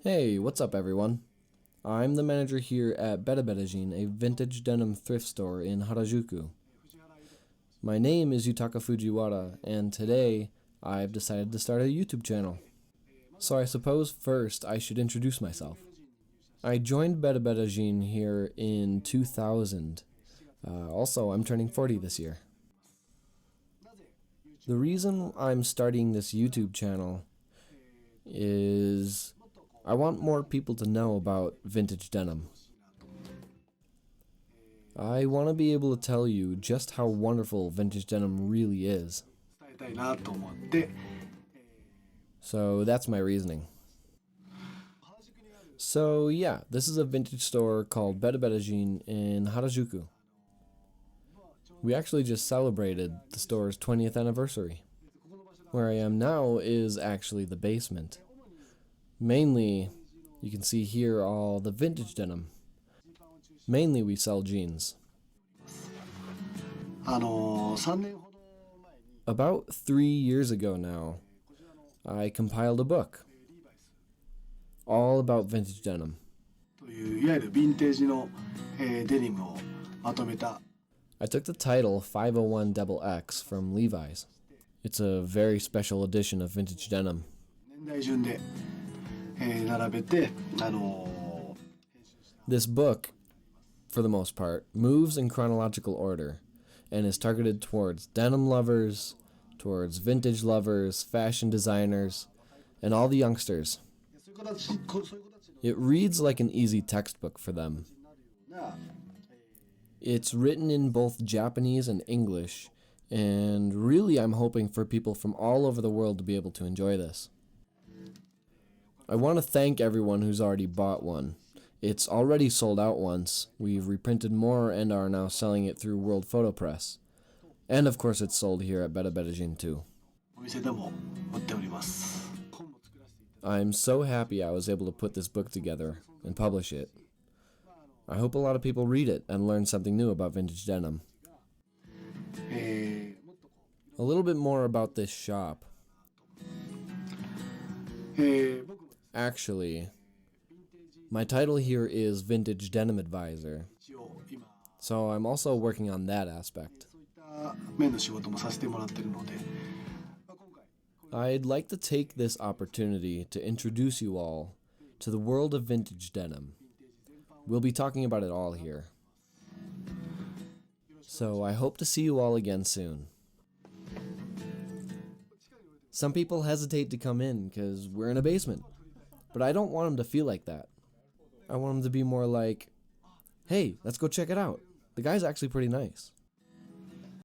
Hey, what's up everyone? I'm the manager here at BerberJin, a vintage denim thrift store in Harajuku. My name is Yutaka Fujihara, and today I've decided to start a YouTube channel. So I suppose first I should introduce myself. I joined BerberJin here in 2000. Also, I'm turning 40 this year. The reason I'm starting this YouTube channel is I want more people to know about vintage denim. I want to be able to tell you just how wonderful vintage denim really is. So that's my reasoning. So yeah, this is a vintage store called BerberJin in Harajuku. We actually just celebrated the store's 20th anniversary. Where I am now is actually the basement. Mainly, you can see here all the vintage denim. Mainly we sell jeans. About 3 years ago now, I compiled a book all about vintage denim. I took the title 501XX from Levi's. It's a very special edition of vintage denim. This book, for the most part, moves in chronological order and is targeted towards denim lovers, towards vintage lovers, fashion designers, and all the youngsters. It reads like an easy textbook for them. It's written in both Japanese and English, and really I'm hoping for people from all over the world to be able to enjoy this. I want to thank everyone who's already bought one. It's already sold out once. We've reprinted more and are now selling it through World Photo Press. And of course it's sold here at BerberJin too. I'm so happy I was able to put this book together and publish it. I hope a lot of people read it and learn something new about vintage denim. A little bit more about this shop. Actually, my title here is Vintage Denim Advisor, so I'm also working on that aspect. I'd like to take this opportunity to introduce you all to the world of vintage denim. We'll be talking about it all here. So I hope to see you all again soon. Some people hesitate to come in because we're in a basement, but I don't want them to feel like that. I want them to be more like, hey, let's go check it out. The guy's actually pretty nice.